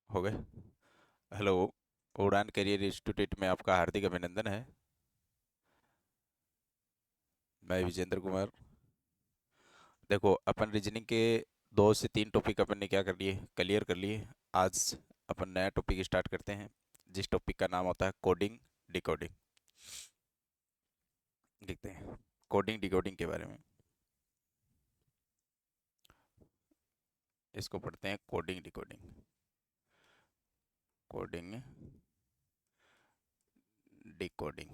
हो गए। हेलो। उड़ान करियर इंस्टीट्यूट में आपका हार्दिक अभिनंदन है। मैं विजेंद्र कुमार। देखो, अपन रीजनिंग के 2 से 3 टॉपिक अपन ने क्या कर लिए, क्लियर कर लिए। आज अपन नया टॉपिक स्टार्ट करते हैं, जिस टॉपिक का नाम होता है कोडिंग डिकोडिंग। देखते हैं कोडिंग डिकोडिंग के बारे में। इसको पढ़ते हैं कोडिंग डिकोडिंग। Coding decoding.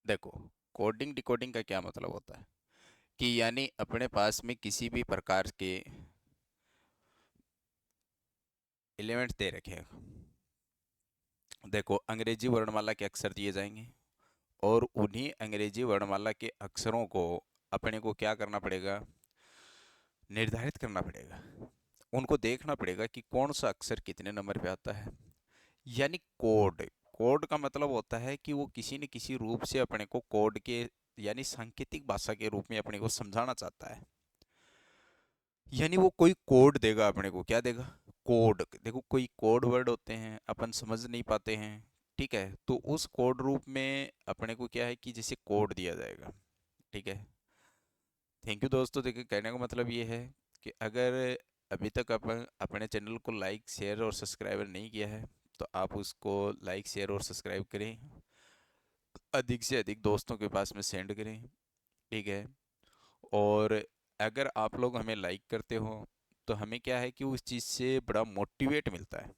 देखो, कोडिंग डिकोडिंग का क्या मतलब होता है कि यानी अपने पास में किसी भी प्रकार के एलिमेंट्स दे रखे हैं। देखो, अंग्रेजी वर्णमाला के अक्षर दिए जाएंगे और उन्हीं अंग्रेजी वर्णमाला के अक्षरों को अपने को क्या करना पड़ेगा, निर्धारित करना पड़ेगा। उनको देखना पड़ेगा कि कौन सा अक्षर कितने नंबर पे आता है। यानी कोड। कोड का मतलब होता है कि वो किसी न किसी रूप से अपने को कोड के यानी सांकेतिक भाषा के रूप में अपने को समझाना चाहता है। यानी वो कोई कोड देगा अपने को, क्या देगा, कोड। देखो, कोई कोड वर्ड होते हैं अपन समझ नहीं पाते हैं। ठीक है, तो उस कोड रूप में अपने को क्या है कि जैसे कोड दिया जाएगा। ठीक है। थैंक यू दोस्तों। देखिए, कहने का मतलब ये है कि अगर अभी तक अपन अपने चैनल को लाइक शेयर और सब्सक्राइबर नहीं किया है, तो आप उसको लाइक शेयर और सब्सक्राइब करें। अधिक से अधिक दोस्तों के पास में सेंड करें। ठीक है। और अगर आप लोग हमें लाइक करते हो तो हमें क्या है कि उस चीज़ से बड़ा मोटिवेट मिलता है।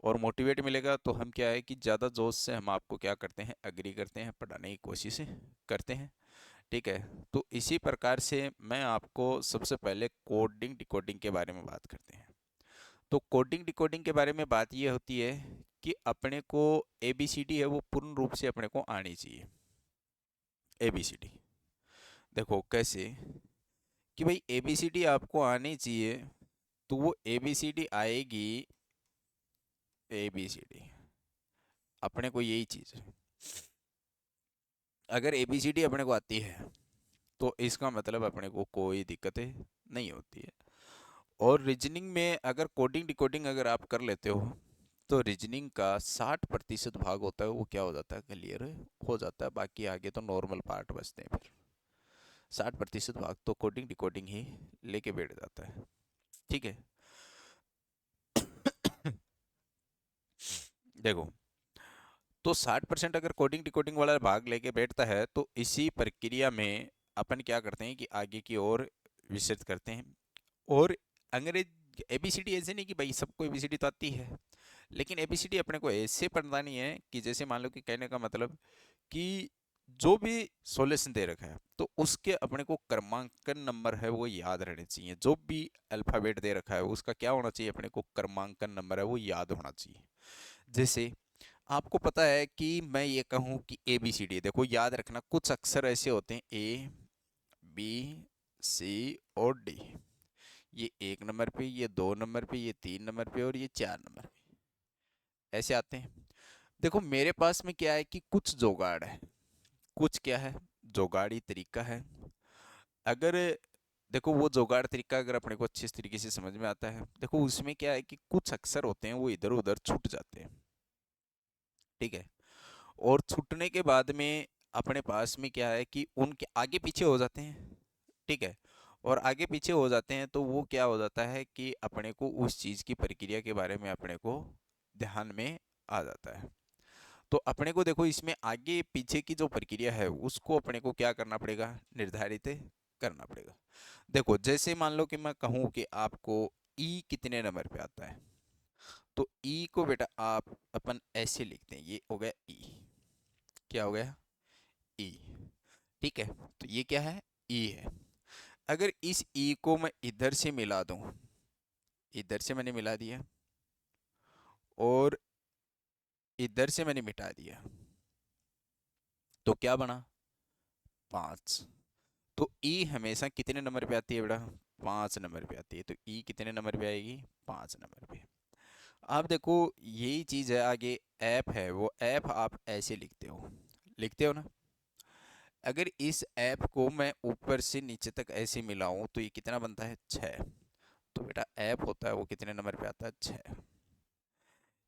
और मोटिवेट मिलेगा तो हम क्या है कि ज़्यादा जोश से हम आपको क्या करते हैं, अग्री करते हैं, पढ़ाने की कोशिश करते हैं। ठीक है। तो इसी प्रकार से मैं आपको सबसे पहले कोडिंग डिकोडिंग के बारे में बात करते हैं। तो कोडिंग डिकोडिंग के बारे में बात ये होती है कि अपने को ABCD है वो पूर्ण रूप से अपने को आनी चाहिए। ABCD। देखो कैसे कि भाई ABCD आपको आनी चाहिए, तो वो ABCD आएगी। ABCD अपने को यही चीज़ है। अगर ABCD अपने को आती है तो इसका मतलब अपने को कोई दिक्कतें नहीं होती है। और रीजनिंग में अगर कोडिंग डिकोडिंग अगर आप कर लेते हो तो रीजनिंग का 60% भाग होता है वो क्या हो जाता है, क्लियर हो जाता है। बाकी आगे तो नॉर्मल पार्ट बचते हैं। फिर 60% भाग तो कोडिंग डिकोडिंग ही लेके बैठ जाता है। ठीक है। देखो, तो 60% अगर कोडिंग डिकोडिंग वाला भाग लेके बैठता है तो इसी प्रक्रिया में अपन क्या करते हैं कि आगे की ओर विस्तृत करते हैं। और अंग्रेज ABCD ऐसे नहीं कि भाई सबको ABCD तो आती है, लेकिन ABCD अपने को ऐसे पढ़ना नहीं है कि जैसे मान लो कि कहने का मतलब कि जो भी सॉल्यूशन दे रखा है तो उसके अपने को क्रमांकन नंबर है वो याद रहने चाहिए। जो भी अल्फ़ाबेट दे रखा है उसका क्या होना चाहिए, अपने को क्रमांकन नंबर है वो याद होना चाहिए। जैसे आपको पता है कि मैं ये कहूँ कि ABCD, देखो याद रखना कुछ अक्षर ऐसे होते हैं A B C और D। ये 1 नंबर पे, ये 2 नंबर पे, ये 3 नंबर पे और ये 4 नंबर पे ऐसे आते हैं। देखो मेरे पास में क्या है कि कुछ जुगाड़ है, कुछ क्या है, जुगाड़ी तरीका है। अगर देखो वो जुगाड़ तरीका अगर अपने को अच्छे तरीके से समझ में आता है, देखो उसमें क्या है कि कुछ अक्षर होते हैं वो इधर उधर छूट जाते हैं। ठीक है। और छूटने के बाद में अपने पास में क्या है कि उनके आगे पीछे हो जाते हैं। ठीक है। और आगे पीछे हो जाते हैं तो वो क्या हो जाता है कि अपने को उस चीज़ की प्रक्रिया के बारे में अपने को ध्यान में आ जाता है। तो अपने को देखो इसमें आगे पीछे की जो प्रक्रिया है उसको अपने को क्या करना पड़ेगा, निर्धारित करना पड़ेगा। देखो जैसे मान लो कि मैं कहूँ कि आपको ई कितने नंबर पे आता है, तो ई को बेटा आप अपन ऐसे लिखते हैं, ये हो गया ई। क्या हो गया, ई। ठीक है। तो ये क्या है, ई है। अगर इस ई को मैं इधर से मिला दूं, इधर से मैंने मिला दिया और इधर से मैंने मिटा दिया, तो क्या बना, 5। तो ई हमेशा कितने नंबर पे आती है बेटा, 5 नंबर पे आती है। तो ई कितने नंबर पे आएगी, 5 नंबर पे। आप देखो यही चीज़ है आगे, ऐप है वो ऐप आप ऐसे लिखते हो, लिखते हो ना। अगर इस ऐप को मैं ऊपर से नीचे तक ऐसे मिलाऊं तो ये कितना बनता है, 6। तो बेटा ऐप होता है वो कितने नंबर पे आता है? 6।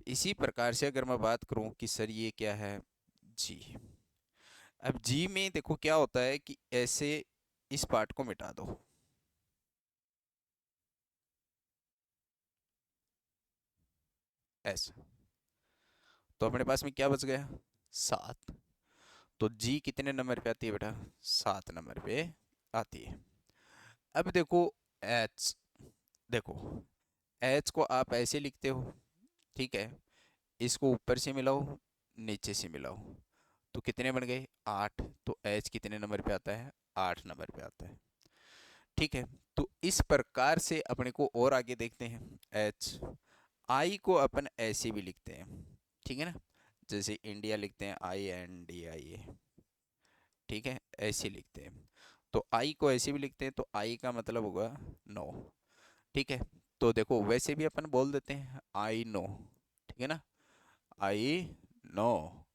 इसी प्रकार से अगर मैं बात करूं कि सर ये क्या है, जी। अब जी में देखो क्या होता है कि ऐसे इस पार्ट को मिटा दो, ऐसा, तो अपने पास में क्या बच गया? 7। तो जी कितने नंबर पे आती है बेटा? 7 नंबर पे आती है। अब देखो एच, देखो एच को आप ऐसे लिखते हो, ठीक है, इसको ऊपर से मिलाओ, नीचे से मिलाओ, तो कितने बन गए? 8। तो एच कितने नंबर पे आता है? 8 नंबर पे आता है। ठीक है, तो इस प्रकार से अपने को और आगे देखते हैं। एच, आई को अपन ऐसे भी लिखते हैं, ठीक है ना, जैसे इंडिया लिखते हैं INDIA, ठीक है, ऐसे लिखते हैं। तो आई को ऐसे भी लिखते हैं, तो आई का मतलब होगा 9, ठीक है। तो देखो वैसे भी अपन बोल देते हैं आई नो, ठीक है ना, आई नो,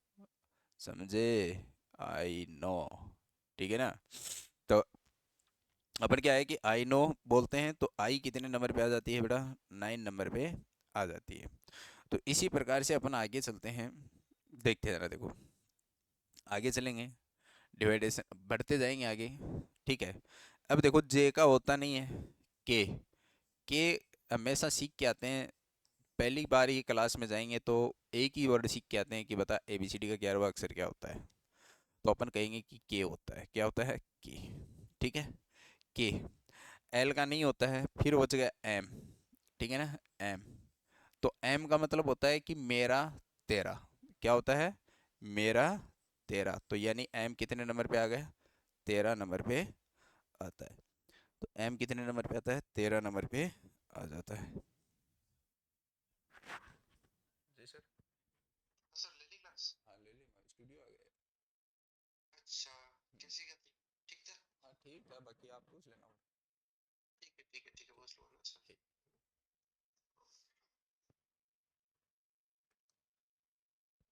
समझे, आई नो, ठीक है ना। तो अपन क्या है कि आई नो बोलते हैं, तो आई कितने नंबर पे आ जाती है बेटा? 9 नंबर पे आ जाती है। तो इसी प्रकार से अपन आगे चलते हैं, देखते हैं जरा, देखो आगे चलेंगे, डिवाइडेशन बढ़ते जाएंगे आगे, ठीक है। अब देखो जे का होता नहीं है, के, के हमेशा सीख के आते हैं, पहली बार ही क्लास में जाएंगे तो एक ही वर्ड सीख के आते हैं कि बता ABCD का 11वां अक्षर क्या होता है, तो अपन कहेंगे कि के होता है, क्या होता है? के, ठीक है, के। एल का नहीं होता है, फिर बच गया एम, ठीक है ना, एम। तो एम का मतलब होता है कि मेरा तेरा, क्या होता है? मेरा तेरा, तो यानी एम कितने नंबर पे आ गया? 13 नंबर पे आता है। तो एम कितने नंबर पे आता है? 13 नंबर पे आ जाता है। जी सर। सर ले ली क्लास। हाँ ले ली, मैं स्टूडियो आ गया। अच्छा, कैसी क्या थी? ठीक था। हाँ ठीक था, बाकी आप पूछ लेना। ठीक है ठीक है ठीक है, पूछ लूंगा सर। ठीक,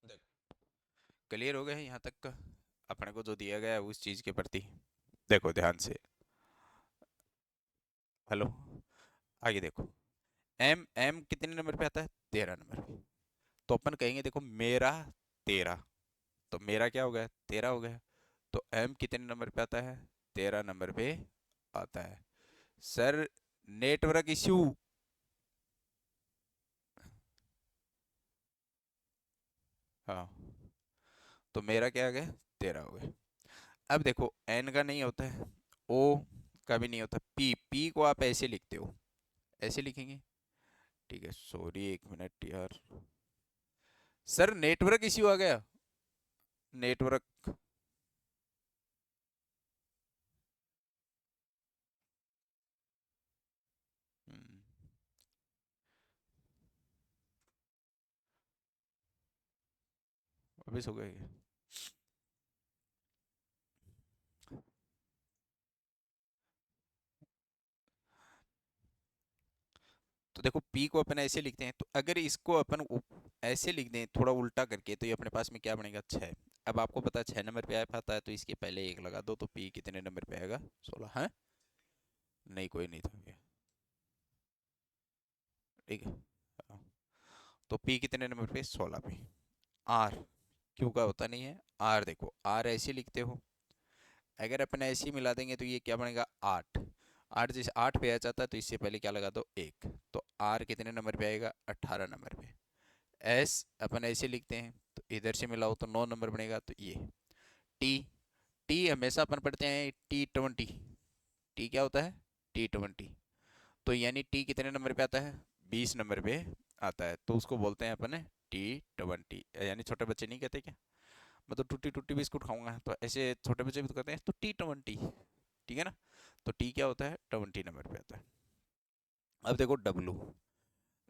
देखो क्लियर हो गया है यहाँ तक का अपने को जो दिया गया है उस चीज़ के प्रति? देखो ध्यान से, हेलो, आगे देखो, एम, एम कितने नंबर पे आता है? 13 नंबर पे। तो अपन कहेंगे देखो मेरा 13, तो मेरा क्या हो गया? 13 हो गया। तो एम कितने नंबर पे आता है? 13 नंबर पे आता है। सर नेटवर्क इश्यू, हाँ, तो मेरा क्या आ गया? 13 हो गया। अब देखो एन का नहीं होता है, ओ का भी नहीं होता, पी, पी को आप ऐसे लिखते हो, ऐसे लिखेंगे, ठीक है, सॉरी एक मिनट यार, सर नेटवर्क इश्यू आ गया, नेटवर्क, वापिस हो गया। तो देखो पी को अपन ऐसे लिखते हैं, तो अगर इसको अपन ऐसे लिख दें थोड़ा उल्टा करके, तो ये अपने पास में क्या बनेगा? 6। अब आपको पता है 6 नंबर पे आया आता है, तो इसके पहले एक लगा दो, तो पी कितने नंबर पे आएगा? 16, है, नहीं कोई नहीं था ये, ठीक है, हाँ। तो पी कितने नंबर पे? 16 पे। आर, क्यू का होता नहीं है, आर देखो आर ऐसे लिखते हो, अगर अपन ऐसे ही मिला देंगे तो ये क्या बनेगा? 8। 8 जैसे 8 पे आ जाता है, तो इससे पहले क्या लगा दो? एक, तो आर कितने नंबर पे आएगा? 18 नंबर पे। एस अपन ऐसे लिखते हैं, तो इधर से मिलाओ तो 9 नंबर बनेगा, तो ये टी, टी हमेशा अपन पढ़ते हैं T20, टी क्या होता है? T20, तो यानी टी कितने नंबर पे आता है? 20 नंबर पे आता है, तो उसको बोलते हैं अपन T20, यानी छोटे बच्चे नहीं कहते क्या, मैं तो टूटी टूटी बिस्कुट खाऊंगा, तो ऐसे छोटे बच्चे भी तो कहते हैं, तो T20, ठीक है ना। तो टी क्या होता है? 20 नंबर पे आता है। अब देखो डब्लू,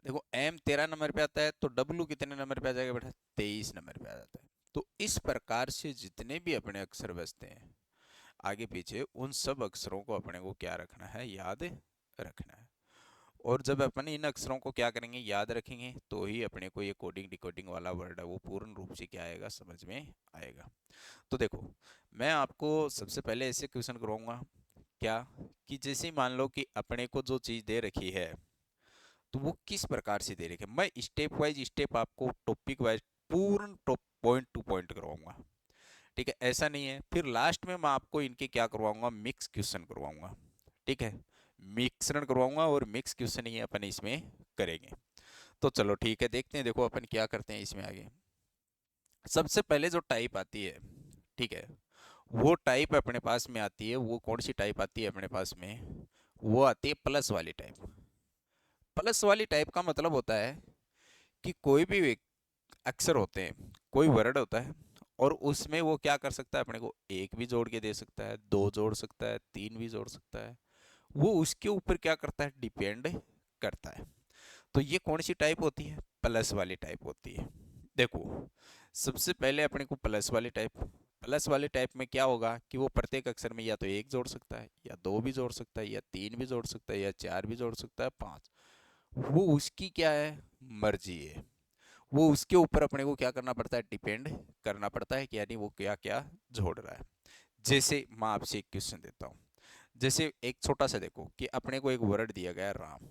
देखो एम 13 नंबर पे आता है, तो डब्लू कितने नंबर पे आ जाएगा बेटा? 23 नंबर पे आ जाता है। तो इस प्रकार से जितने भी अपने अक्षर बचते हैं आगे पीछे, उन सब अक्षरों को अपने को क्या रखना है? याद रखना है। और जब अपन इन अक्षरों को क्या करेंगे? याद रखेंगे, तो ही अपने को ये कोडिंग डिकोडिंग वाला वर्ड है वो पूर्ण रूप से क्या आएगा? समझ में आएगा। तो देखो मैं आपको सबसे पहले ऐसे क्वेश्चन करवाऊंगा क्या कि जैसे मान लो कि अपने को जो चीज़ दे रखी है तो वो किस प्रकार से दे रखी है, मैं स्टेप वाइज स्टेप आपको टॉपिक वाइज पूर्ण पॉइंट टू पॉइंट करवाऊंगा। ठीक है, ऐसा नहीं है फिर लास्ट में मैं आपको इनके क्या करवाऊंगा, मिक्स क्वेश्चन करवाऊंगा। ठीक है, मिश्रण करवाऊंगा और मिक्स क्वेश्चन ही अपन इसमें करेंगे। तो चलो ठीक है, देखते हैं, देखो अपन क्या करते हैं इसमें आगे। सबसे पहले जो टाइप आती है, ठीक है, वो टाइप अपने पास में आती है, वो कौन सी टाइप आती है अपने पास में, वो आती है प्लस वाली टाइप। प्लस वाली टाइप का मतलब होता है कि कोई भी अक्षर होते हैं, कोई वर्ड होता है, और उसमें वो क्या कर सकता है, अपने को एक भी जोड़ के दे सकता है, दो जोड़ सकता है, तीन भी जोड़ सकता है। वो उसके ऊपर क्या करता है, डिपेंड करता है। तो ये कौन सी टाइप होती है, प्लस वाली टाइप होती है। देखो, सबसे पहले अपने को प्लस वाली टाइप में क्या होगा कि वो प्रत्येक अक्षर में या तो एक जोड़ सकता है, या दो भी जोड़ सकता है, या तीन भी जोड़ सकता है, या चार भी जोड़ सकता है, पांच। वो उसकी क्या है, मर्जी है। वो उसके ऊपर अपने को क्या करना पड़ता है, डिपेंड करना पड़ता है कि यानी वो क्या क्या जोड़ रहा है। जैसे मैं आपसे एक क्वेश्चन देता हूँ, जैसे एक छोटा सा देखो कि अपने को एक वर्ड दिया गया है राम।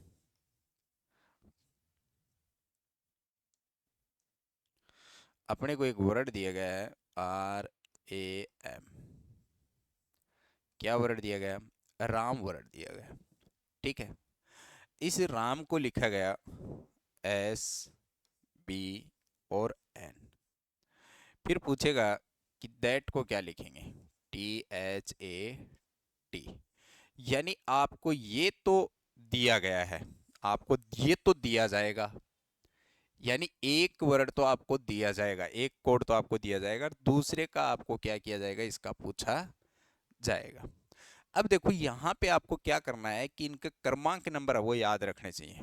अपने को एक वर्ड दिया गया है RAM। क्या वर्ड दिया गया है, राम वर्ड दिया गया है। ठीक है, इस राम को लिखा गया SB और N। फिर पूछेगा कि दैट को क्या लिखेंगे, THAT। यानी आपको ये तो दिया गया है, आपको ये तो दिया जाएगा, यानी एक वर्ड तो आपको दिया जाएगा, एक कोड तो आपको दिया जाएगा, दूसरे का आपको क्या किया जाएगा, इसका पूछा जाएगा। अब देखो यहाँ पे आपको क्या करना है कि इनका क्रमांक नंबर है वो याद रखने चाहिए।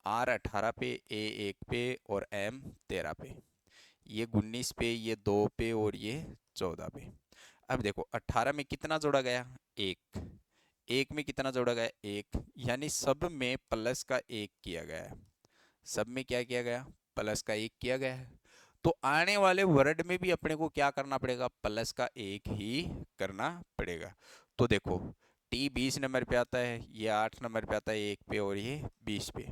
R18 पे, A1 पे और M13 पे, ये 19 पे, ये 2 पे और ये 14 पे। अब देखो 18 में कितना जोड़ा गया, एक। एक में कितना जोड़ा गया, एक, यानी सब में प्लस का एक किया गया है। सब में क्या किया गया, प्लस का एक किया गया है। तो आने वाले वर्ड में भी अपने को क्या करना पड़ेगा, प्लस का एक ही करना पड़ेगा। तो देखो T 20 नंबर पे आता है, ये 8 नंबर पे आता है एक पे, और ये 20 पे।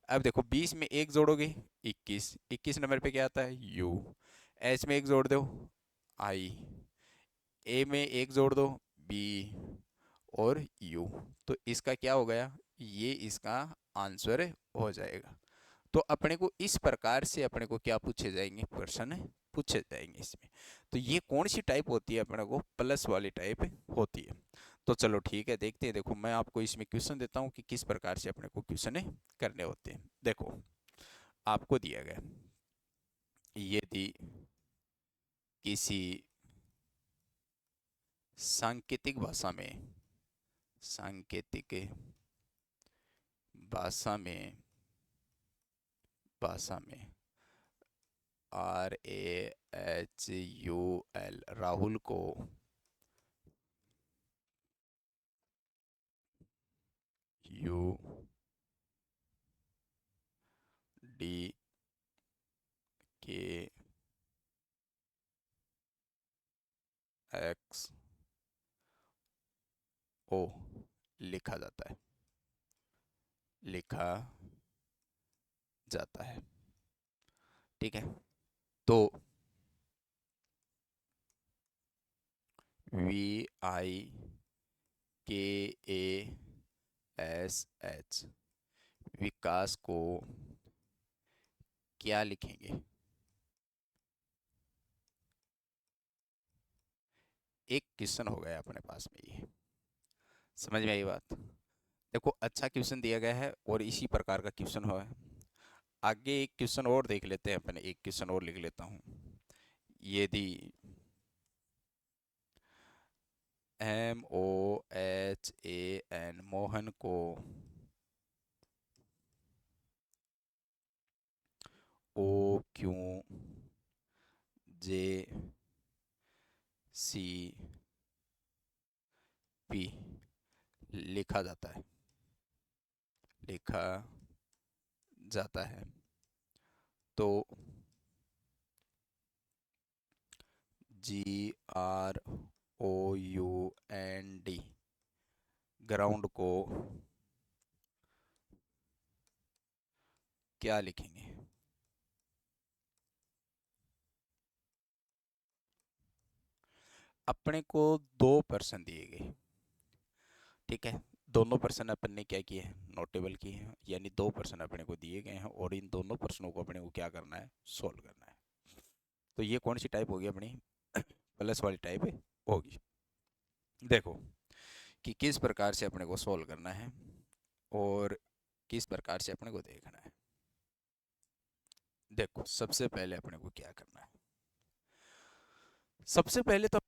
अब देखो 20 में एक जोड़ोगे 21, 21 नंबर पे क्या आता है U। H में एक जोड़ दो I, A में एक जोड़ दो B और U। तो इसका क्या हो गया, ये इसका आंसर हो जाएगा। तो अपने को इस प्रकार से अपने को क्या पूछे जाएंगे, प्रश्न पूछे जाएंगे इसमें। तो ये कौन सी टाइप होती है, अपने को प्लस वाली टाइप होती है। तो चलो ठीक है, देखते हैं। देखो मैं आपको इसमें क्वेश्चन देता हूँ कि किस प्रकार से अपने को क्वेश्चन करने होते हैं। देखो आपको दिया गया, यदि किसी सांकेतिक भाषा में, सांकेतिक भाषा में, भाषा में RAHUL, राहुल को UDKXO लिखा जाता है, लिखा जाता है। ठीक है, तो VIKASH, विकास को क्या लिखेंगे। एक क्वेश्चन हो गया अपने पास में, ये समझ में आई बात। देखो अच्छा क्वेश्चन दिया गया है और इसी प्रकार का क्वेश्चन हो है। आगे एक क्वेश्चन और देख लेते हैं अपन, एक क्वेश्चन और लिख लेता हूँ। यदि MOHAN, मोहन को OQJCP लिखा जाता है, लिखा जाता है, तो GROUND ग्राउंड को क्या लिखेंगे? अपने को 2% दिए गए, ठीक है। दोनों पर्सन अपन ने क्या किए हैं? नोटेबल किए हैं, यानी 2% अपने को दिए गए हैं और इन दोनों प्रश्नों को अपने को क्या करना है? सोल्व करना है। तो ये कौन सी टाइप होगी अपनी? प्लस वाली टाइप होगी। देखो कि किस प्रकार से अपने को सोल्व करना है और किस प्रकार से अपने को देखना है। देखो सबसे पहले अपने को क्या करना है? सबसे पहले तो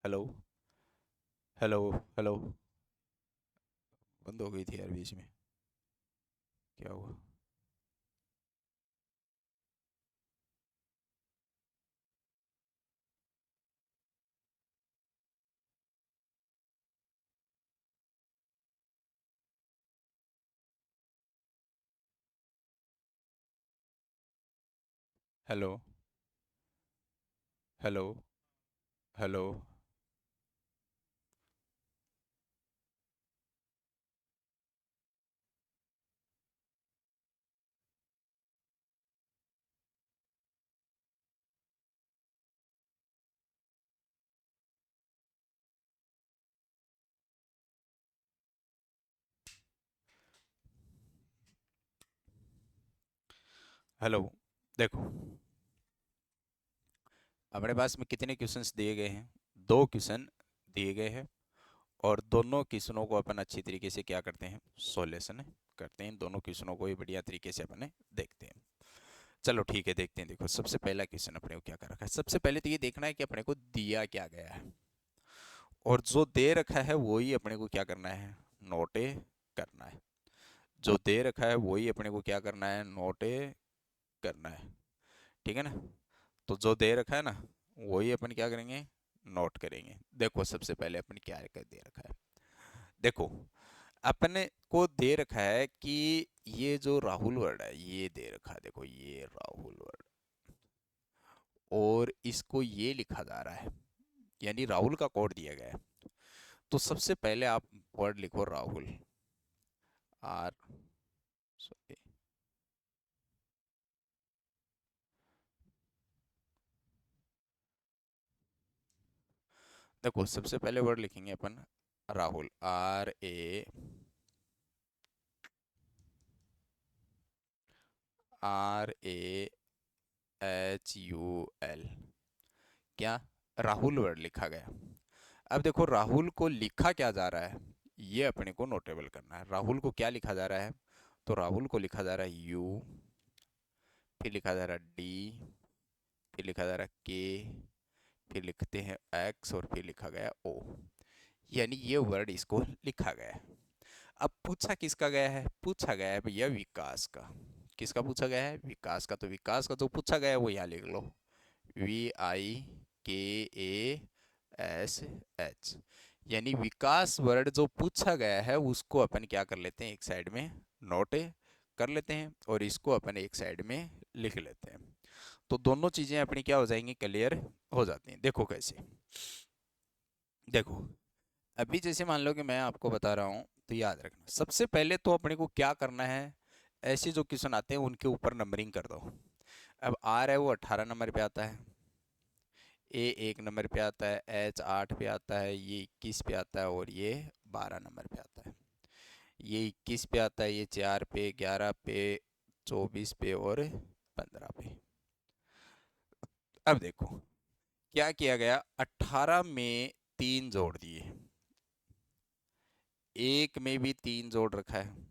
हेलो, हेलो, हेलो। बंद हो गई थी यार बीच में, क्या हुआ? Hello, hello, hello. हेलो। देखो अपने पास में कितने क्वेश्चंस दिए गए हैं? 2 क्वेश्चन दिए गए हैं और दोनों क्वेश्चनों को अपन अच्छी तरीके से क्या करते हैं? सॉल्यूशन करते हैं। दोनों क्वेश्चनों को ही बढ़िया तरीके से अपने देखते हैं। चलो ठीक है, देखते हैं। देखो सबसे पहला क्वेश्चन अपने को क्या कर रखा है? सबसे पहले तो ये देखना है कि अपने को दिया क्या गया है, और जो दे रखा है वही अपने को क्या करना है? नोटे करना है। जो दे रखा है वही अपने को क्या करना है? नोटे करना है, ठीक है ना। तो जो दे रखा है ना, वही अपन क्या करेंगे? नोट करेंगे। देखो सबसे पहले अपन क्या दे रखा है? देखो अपने को दे रखा है कि ये जो राहुल वर्ड है ये दे रखा है। देखो ये राहुल वर्ड, और इसको ये लिखा जा रहा है, यानी राहुल का कोड दिया गया है। तो सबसे पहले आप वर्ड लिखो राहुल, आर, सॉरी। देखो सबसे पहले वर्ड लिखेंगे अपन राहुल, RAHUL। क्या? राहुल वर्ड लिखा गया। अब देखो राहुल को लिखा क्या जा रहा है, ये अपने को नोटेबल करना है। राहुल को क्या लिखा जा रहा है? तो राहुल को लिखा जा रहा है यू, फिर लिखा जा रहा है डी, फिर लिखा जा रहा है के, फिर लिखते हैं एक्स, और फिर लिखा गया ओ। यानी ये वर्ड इसको लिखा गया है। अब पूछा किसका गया है? पूछा गया है भैया विकास का। किसका पूछा गया है? विकास का। तो विकास का जो पूछा गया है वो यहाँ लिख लो, VIKASH। यानी विकास वर्ड जो पूछा गया है उसको अपन क्या कर लेते हैं? एक साइड में नोट कर लेते हैं और इसको अपन एक साइड में लिख लेते हैं। तो दोनों चीजें अपनी क्या हो जाएंगी? क्लियर हो जाती हैं। देखो कैसे? देखो अभी जैसे मान लो कि मैं आपको बता रहा हूँ, तो याद रखना सबसे पहले तो अपने को क्या करना है? ऐसे जो क्वेश्चन आते हैं उनके ऊपर नंबरिंग कर दो। अब आर है वो 18 नंबर पे आता है, ए 1 नंबर पे आता है, एच 8 पे आता है, ये 21 पे आता है, और ये 12 नंबर पे आता है। ये 21 पे आता है, ये 4 पे, 11 पे, 24 पे और 15 पे। अब देखो क्या किया गया? 18 में 3 जोड़ दिए, एक में भी 3 जोड़ रखा है,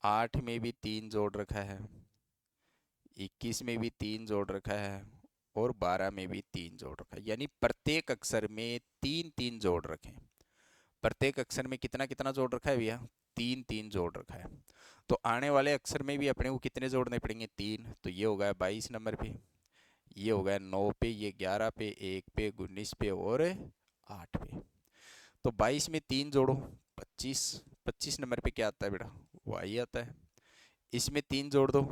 8 में भी 3 जोड़ रखा है, 21 में भी 3 जोड़ रखा है, और 12 में भी 3 जोड़ रखा है। यानी प्रत्येक अक्षर में 3 3 जोड़ रखे हैं। प्रत्येक अक्षर में कितना कितना जोड़ रखा है भैया? 3 3 जोड़ रखा है। तो आने वाले अक्षर में भी अपने को कितने जोड़ने पड़ेंगे? 3। तो ये होगा 22 नंबर पे, ये हो गया 9 पे, ये 11 पे, 1 पे, 19 पे और 8 पे। तो 22 में 3 जोड़ो 25। 25 नंबर पे क्या आता है बेटा? वाई आता है। इसमें 3 जोड़ दो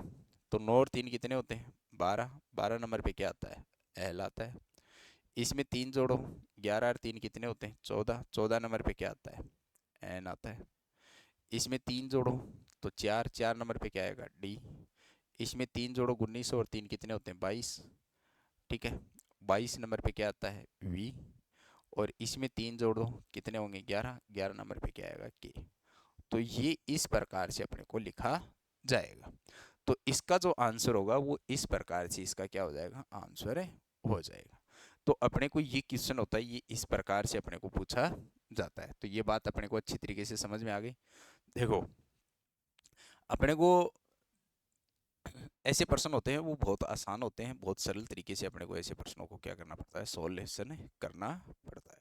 तो 9 और 3 कितने होते हैं? 12। 12 नंबर पे क्या आता है? एल आता है। इसमें 3 जोड़ो, 11 और 3 कितने होते हैं? 14। 14 नंबर पे क्या आता है? एन आता है। इसमें 3 जोड़ो तो 4। 4 नंबर पे क्या आएगा? डी। इसमें 3 जोड़ो 19 और 3 कितने होते हैं? 22। ठीक है। 22 नंबर पे क्या आता है? वी। और इसमें 3 जोड़ दो कितने होंगे? 11। 11 नंबर पे क्या आएगा? के। तो ये इस प्रकार से अपने को लिखा जाएगा। तो इसका जो आंसर होगा वो इस प्रकार से इसका क्या हो जाएगा? आंसर है, हो जाएगा। तो अपने को ये क्वेश्चन होता है, ये इस प्रकार से अपने को पूछा जाता है। तो ये बात अपने को अच्छी तरीके से समझ में आ गई। देखो, अपने को ऐसे प्रश्न होते हैं वो बहुत आसान होते हैं, बहुत सरल तरीके से अपने को ऐसे प्रश्नों को क्या करना पड़ता है? सॉल्यूशन करना पड़ता है।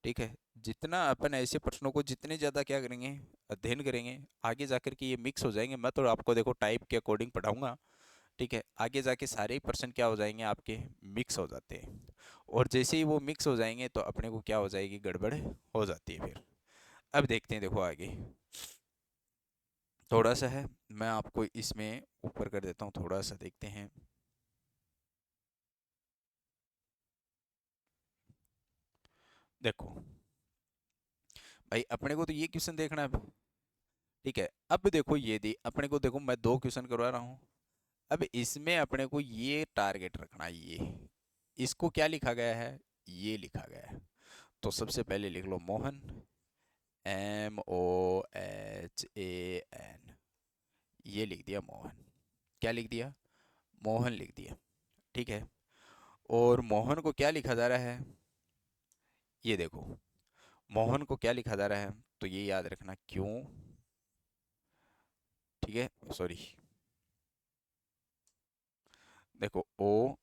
ठीक है। जितना अपन ऐसे प्रश्नों को जितने ज़्यादा क्या करेंगे, अध्ययन करेंगे, आगे जाकर के ये मिक्स हो जाएंगे। मैं तो आपको देखो टाइप के अकॉर्डिंग पढ़ाऊंगा। ठीक है। आगे जाके सारे ही प्रश्न क्या हो जाएंगे? आपके मिक्स हो जाते हैं। और जैसे ही वो मिक्स हो जाएंगे तो अपने को क्या हो जाएगी? गड़बड़ हो जाती है फिर। अब देखते हैं, देखो आगे थोड़ा सा है, मैं आपको इसमें ऊपर कर देता हूँ, थोड़ा सा देखते हैं। देखो भाई, अपने को तो ये क्वेश्चन देखना है अब। ठीक है। अब देखो ये दी अपने को, देखो मैं 2 क्वेश्चन करवा रहा हूँ। अब इसमें अपने को ये टारगेट रखना है, ये इसको क्या लिखा गया है? ये लिखा गया है। तो सबसे पहले लिख लो मोहन, MOHAN। ये लिख दिया मोहन। क्या लिख दिया? मोहन लिख दिया। ठीक है। और मोहन को क्या लिखा जा रहा है? ये देखो, मोहन को क्या लिखा जा रहा है? तो ये याद रखना, क्यों। ठीक है, सॉरी। देखो ओ,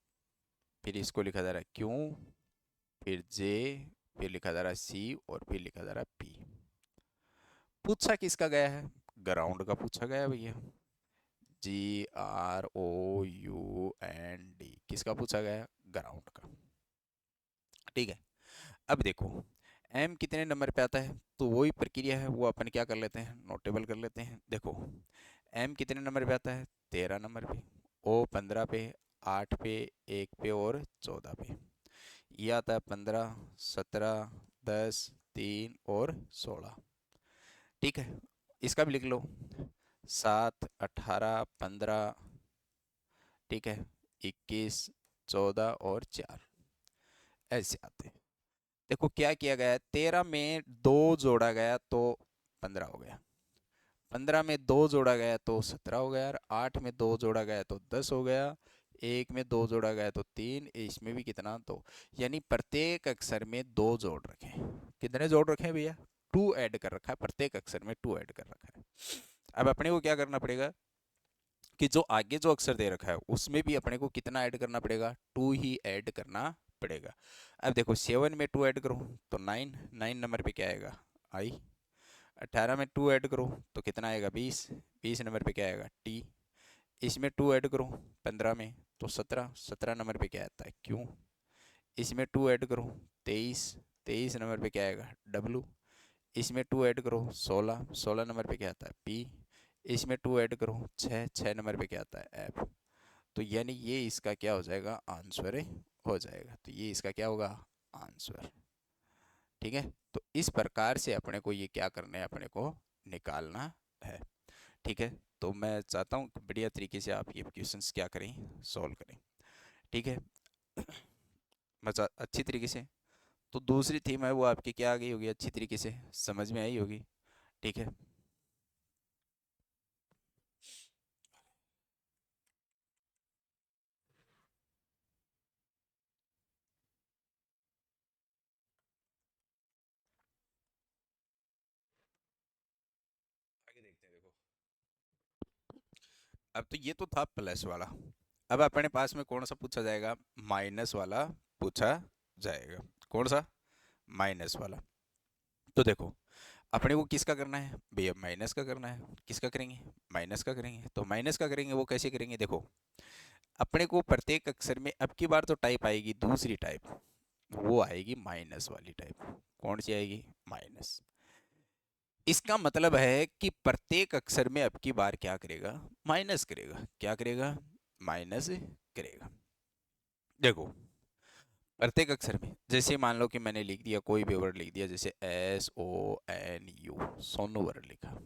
फिर इसको लिखा जा रहा है क्यों, फिर जे, फिर लिखा जा रहा है सी, और फिर लिखा जा रहा है पी। पूछा किसका गया है? ग्राउंड का पूछा गया है भैया। GROUND, किसका पूछा गया? ग्राउंड का। ठीक है। अब देखो एम कितने नंबर पे आता है? तो वही प्रक्रिया है, वो अपन क्या कर लेते हैं? नोटेबल कर लेते हैं। देखो एम कितने नंबर पे आता है? 13 नंबर पे। ओ 15 पे, 8 पे, 1 पे और 14 पे। ये आता है 15, 17, 10, 3 और 16। ठीक है। इसका भी लिख लो, 7, 18, 15। ठीक है। 21, 14 और 4, ऐसे आते हैं। देखो क्या किया गया है, 13 में 2 जोड़ा गया तो 15 हो गया। 15 में 2 जोड़ा गया तो 17 हो गया। और 8 में 2 जोड़ा गया तो 10 हो गया। 1 में 2 जोड़ा गया तो 3। इसमें भी कितना? 2। यानी प्रत्येक अक्षर में 2 जोड़ रखे। कितने जोड़ रखे हैं भैया? 2 ऐड कर रखा है, प्रत्येक अक्षर में 2 ऐड कर रखा है। अब अपने को क्या करना पड़ेगा कि जो आगे जो अक्षर दे रखा है उसमें भी अपने को कितना ऐड करना पड़ेगा? 2 ही ऐड करना पड़ेगा। अब देखो 7 में 2 ऐड करो तो 9। 9 नंबर पे क्या आएगा? आई। 18 में 2 ऐड करो तो कितना आएगा? 20। 20 नंबर पे क्या आएगा? टी। इसमें 2 ऐड करो 15 में तो 17। 17 नंबर पे क्या आता है? क्यों। इसमें 2 ऐड करो 23। 23 नंबर पे क्या आएगा? डब्लू। इसमें 2 ऐड करो 16। 16 नंबर पे क्या आता है? पी। इसमें 2 ऐड करो 6। 6 नंबर पे क्या आता है? एफ। तो यानी ये इसका क्या हो जाएगा? आंसर हो जाएगा। तो ये इसका क्या होगा? आंसर। ठीक है। तो इस प्रकार से अपने को ये क्या करना है? अपने को निकालना है। ठीक है। तो मैं चाहता हूँ कि बढ़िया तरीके से आप ये क्वेश्चंस क्या करें? सॉल्व करें। ठीक है। मजा अच्छी तरीके से। तो दूसरी थीम है वो आपकी क्या आ गई होगी? अच्छी तरीके से समझ में आई होगी। ठीक है। आगे देखते हैं। देखो अब तो ये तो था प्लस वाला। अब अपने पास में कौन सा पूछा जाएगा? माइनस वाला पूछा जाएगा। कौन सा? माइनस वाला। तो देखो अपने को किसका करना है भैया? माइनस का करना है। किसका करेंगे? माइनस का करेंगे। तो माइनस का करेंगे वो कैसे करेंगे? देखो अपने को प्रत्येक अक्षर में अब की बार तो टाइप आएगी दूसरी टाइप, वो आएगी माइनस वाली टाइप। कौन सी आएगी? माइनस। इसका मतलब है कि प्रत्येक अक्षर में अब की बार क्या करेगा? माइनस करेगा। क्या करेगा? माइनस करेगा। देखो, प्रत्येक अक्षर में जैसे मान लो कि मैंने लिख दिया, कोई भी वर्ड लिख दिया, जैसे SONU, सोनू वर्ड लिखा,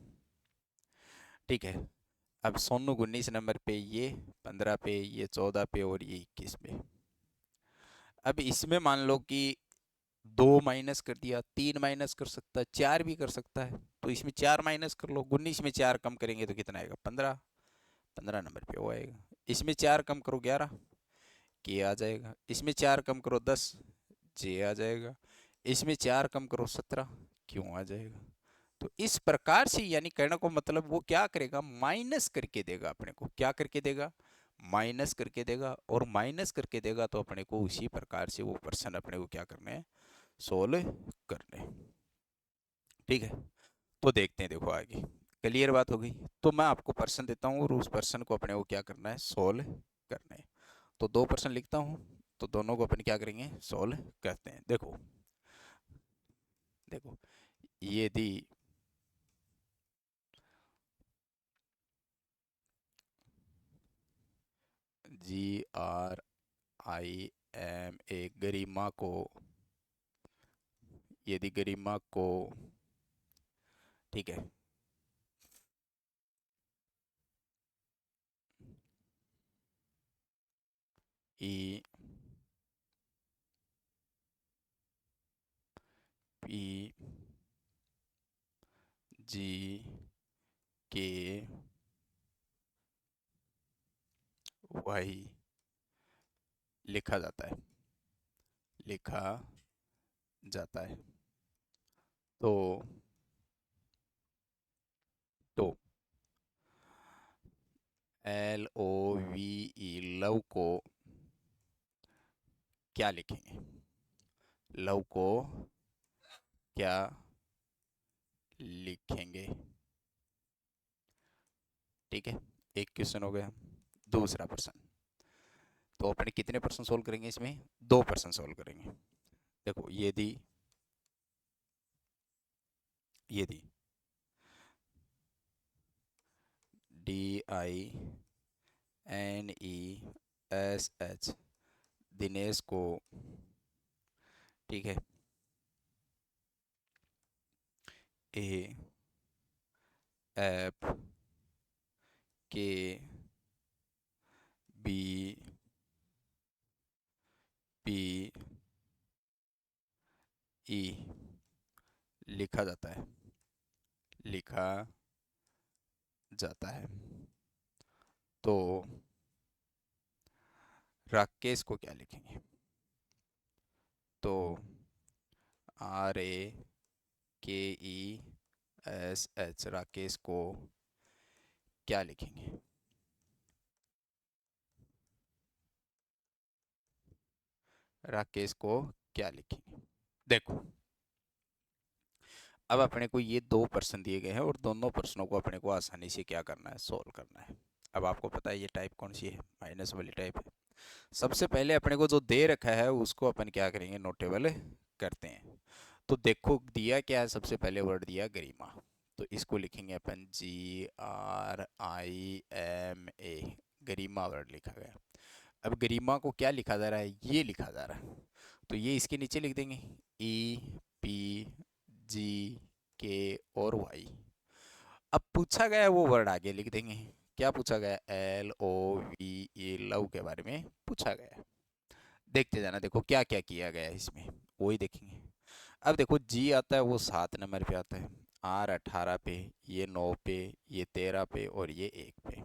ठीक है। अब सोनू 19 नंबर पे, ये 15 पे, ये 14 पे और ये 21 पे। अब इसमें मान लो कि 2 माइनस कर दिया, 3 माइनस कर सकता है, 4 भी कर सकता है, तो इसमें 4 माइनस कर लो। 19 में 4 कम करेंगे तो कितना आएगा? 15। 15 नंबर पे वो आएगा। इसमें 4 कम करो 11, के आ जाएगा। इसमें 4 कम करो 10, जे आ जाएगा। इसमें 4 कम करो 17, क्यों आ जाएगा। तो इस प्रकार से यानी कहने को मतलब वो क्या करेगा? माइनस करके देगा अपने को। क्या करके देगा? माइनस करके देगा। और माइनस करके देगा तो अपने को उसी प्रकार से वो पर्सन अपने को क्या करने हैं? सोल्व करने हैं। ठीक है, तो देखते हैं। देखो आगे क्लियर बात हो गई। तो मैं आपको पर्सन देता हूँ और उस पर्सन को अपने को क्या करना है? सोल्व करना है। तो 2 पर्सन लिखता हूँ, तो दोनों को अपन क्या करेंगे? सोल्व करते हैं। देखो, देखो ये दी GRIMA गरिमा को, यदि गरिमा को, ठीक है, E P G K Y लिखा जाता है, लिखा जाता है, तो तो LOVE लव को क्या लिखेंगे? लव को क्या लिखेंगे? ठीक है, एक क्वेश्चन हो गया। दूसरा पर्सन, तो अपने कितने पर्सन सोल्व करेंगे इसमें? 2 पर्सन सोल्व करेंगे। देखो ये दी DINESH दिनेश को, ठीक है, ए एफ के बी पी ई लिखा जाता है, लिखा जाता है, तो राकेश को क्या लिखेंगे? तो RAKESH राकेश को क्या लिखेंगे? राकेश को क्या लिखेंगे? देखो, अब अपने को ये 2 पर्सन दिए गए हैं और दोनों प्रश्नों को अपने को आसानी से क्या करना है? सोल्व करना है। अब आपको पता है ये टाइप कौन सी है? माइनस वाली टाइप है। सबसे पहले अपने को जो दे रखा है उसको अपन क्या करेंगे? नोटेबल करते हैं। तो देखो दिया क्या है? सबसे पहले वर्ड दिया गरिमा, तो इसको लिखेंगे अपन GRIMA, गरिमा वर्ड लिखा गया। अब गरिमा को क्या लिखा जा रहा है? ये लिखा जा रहा है, तो ये इसके नीचे लिख देंगे EPGK और Y। अब पूछा गया वो वर्ड आगे लिख देंगे। क्या पूछा गया? LOVE लव के बारे में पूछा गया। देखते जाना, देखो क्या क्या किया गया है इसमें, वही देखेंगे। अब देखो जी आता है वो 7 नंबर पे आता है, R 18 पे, ये 9 पे, ये 13 पे और ये 1 पे।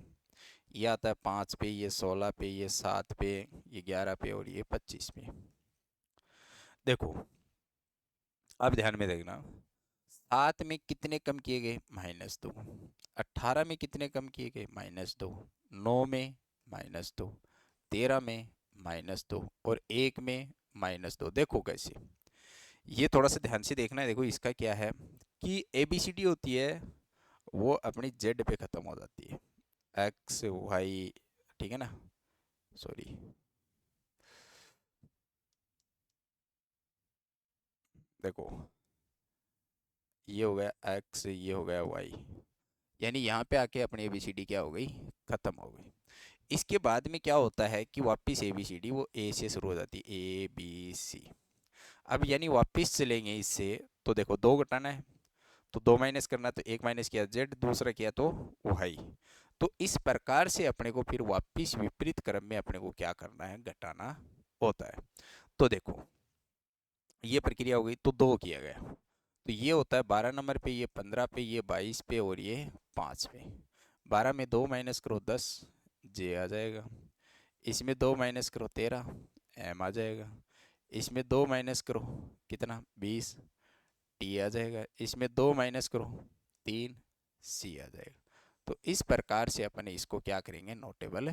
ये आता है 5 पे, ये 16 पे, ये 7 पे, ये 11 पे और ये 25 पे। देखो, अब ध्यान में देखना, 7 में कितने कम किए गए? -2। 18 में कितने कम किए गए? -2। 9 में -2। 13 में -2 और 1 में -2। देखो कैसे, ये थोड़ा सा ध्यान से देखना है। देखो इसका क्या है कि ABCD होती है वो अपनी जेड पे ख़त्म हो जाती है, एक्स वाई, ठीक है ना, सॉरी, देखो ये हो गया एक्स, ये हो गया वाई, यानी यहाँ पे आके अपनी एबीसीडी क्या हो गई, खत्म हो गई। इसके बाद में क्या होता है कि वापस एबीसीडी वो ए से शुरू हो जाती है, ए बी सी। अब यानी वापस चलेंगे इससे, तो देखो दो घटाना है, तो दो माइनस करना, तो एक माइनस किया जेड, दूसरा किया तो वाई। तो इस प्रकार से अपने को फिर वापस विपरीत क्रम में अपने को क्या करना है, घटाना होता है। तो देखो ये प्रक्रिया हो गई, तो दो किया गया, तो ये होता है 12 नंबर पे, ये 15 पे, ये 22 पे, और ये 5 पे। 12 में दो माइनस करो 10, जे आ जाएगा। इसमें दो माइनस करो 13, एम आ जाएगा। इसमें दो माइनस करो कितना, 20, टी आ जाएगा। इसमें दो माइनस करो 3, सी आ जाएगा। तो इस प्रकार से अपन इसको क्या करेंगे, नोटेबल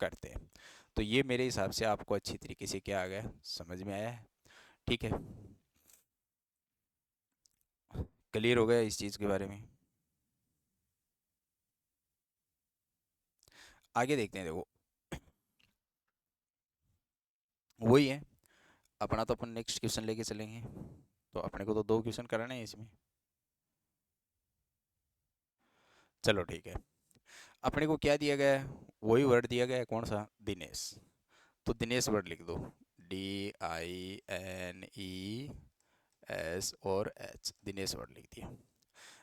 करते हैं। तो ये मेरे हिसाब से आपको अच्छी तरीके से क्या आ गया, समझ में आया है। ठीक है, क्लियर हो गया इस चीज़ के बारे में। आगे देखते हैं, देखो वही है अपना, तो अपन नेक्स्ट क्वेश्चन लेके चलेंगे। तो अपने को तो दो क्वेश्चन कराने हैं इसमें। चलो ठीक है, अपने को क्या दिया गया है, वही वर्ड दिया गया है, कौन सा, दिनेश। तो दिनेश वर्ड लिख दो, DINES और एच, दिनेश वर्ड लिख दिया।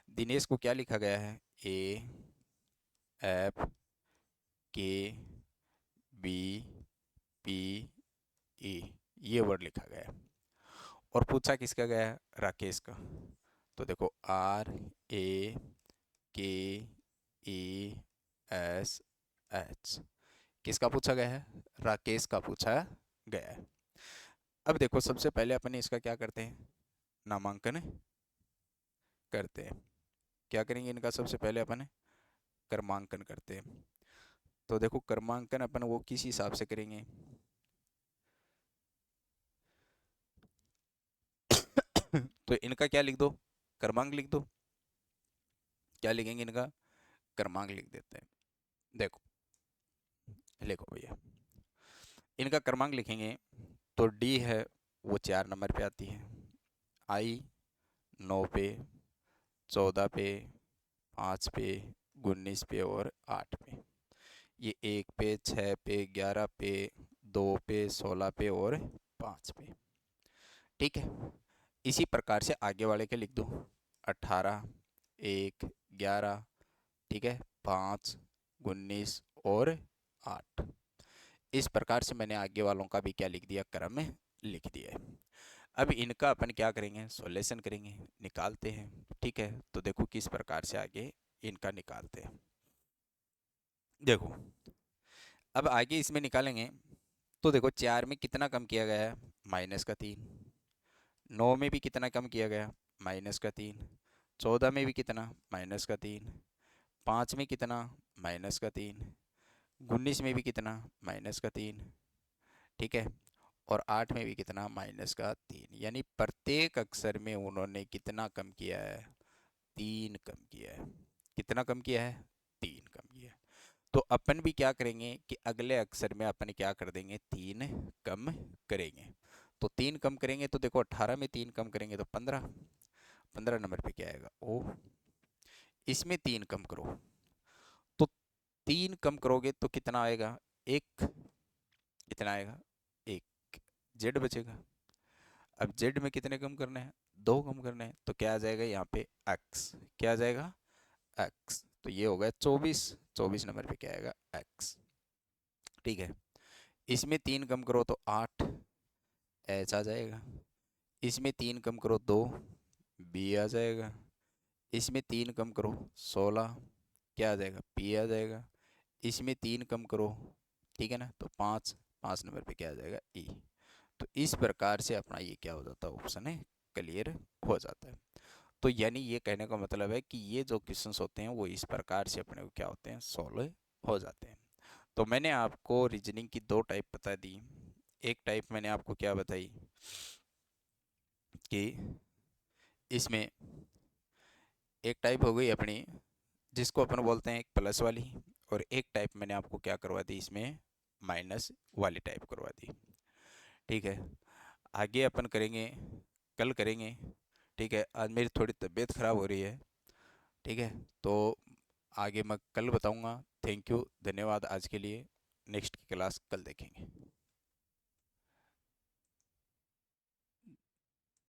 दिनेश को क्या लिखा गया है, AFKBPE, ये वर्ड लिखा गया है। और पूछा किसका गया है, राकेश का। तो देखो RAKESH, किसका पूछा गया है, राकेश का पूछा गया है। अब देखो सबसे पहले अपन इसका क्या करते हैं, नामांकन करते हैं। क्या करेंगे इनका, सबसे पहले अपन क्रमांकन करते हैं। तो देखो क्रमांकन अपन वो किस हिसाब से करेंगे, तो इनका क्या लिख दो, क्रमांक लिख दो। क्या लिखेंगे इनका, क्रमांक लिख देते हैं। देखो लिखो भैया, इनका क्रमांक लिखेंगे, तो डी है वो 4 नंबर पे आती है, आई 9 पे, 14 पे, 5 पे, 19 पे और 8 पे। ये 1 पे, 6 पे, 11 पे, 2 पे, 16 पे और 5 पे। ठीक है, इसी प्रकार से आगे वाले के लिख दो, 18, 1, 11, ठीक है, 5, 19 और 8। इस प्रकार से मैंने आगे वालों का भी क्या लिख दिया, क्रम लिख दिया है। अब इनका अपन क्या करेंगे, सॉल्यूशन करेंगे, निकालते हैं। ठीक है, तो देखो किस प्रकार से आगे इनका निकालते हैं। देखो अब आगे इसमें निकालेंगे, तो देखो 4 में कितना कम किया गया है, -3। 9 में भी कितना कम किया गया, -3। 14 में भी कितना, -3। 5 में कितना, -3। 19 में भी कितना, -3। ठीक है, और 8 में भी कितना, -3। यानी प्रत्येक अक्षर में उन्होंने कितना कम किया है, 3 कम किया है। कितना कम किया है, 3 कम किया है। तो अपन भी क्या करेंगे कि अगले अक्षर में अपन क्या कर देंगे, 3 कम करेंगे। तो 3 कम करेंगे, तो देखो 18 में 3 कम करेंगे तो 15, 15 नंबर पे क्या आएगा, ओ। इसमें 3 कम करो, तो 3 कम करोगे तो कितना आएगा, एक, कितना आएगा, एक, जेड बचेगा। अब जेड में कितने कम करने हैं, दो कम करने हैं, तो क्या आ जाएगा यहाँ पे, एक्स। क्या आ जाएगा, एक्स। तो ये हो गया 24, 24 नंबर पे क्या आएगा, एक्स। ठीक है, इसमें 3 कम करो तो 8, एच आ जाएगा। इसमें 3 कम करो 2, बी आ जाएगा। इसमें 3 कम करो 16, क्या आ जाएगा, पी आ जाएगा। इसमें 3 कम करो, ठीक है ना, तो 5, 5 नंबर पे क्या आ जाएगा, ई। तो इस प्रकार से अपना ये क्या हो जाता है, ऑप्शन है क्लियर हो जाता है। तो यानी ये कहने का मतलब है कि ये जो क्वेश्चंस होते हैं वो इस प्रकार से अपने को क्या होते हैं, सॉल्व हो जाते हैं। तो मैंने आपको रीजनिंग की दो टाइप बता दी। एक टाइप मैंने आपको क्या बताई कि इसमें एक टाइप हो गई अपनी जिसको अपन बोलते हैं एक प्लस वाली, और एक टाइप मैंने आपको क्या करवा दी इसमें, माइनस वाली टाइप करवा दी। ठीक है, आगे अपन करेंगे, कल करेंगे। ठीक है, आज मेरी थोड़ी तबीयत ख़राब हो रही है। ठीक है, तो आगे मैं कल बताऊंगा। थैंक यू, धन्यवाद आज के लिए। नेक्स्ट की क्लास कल देखेंगे।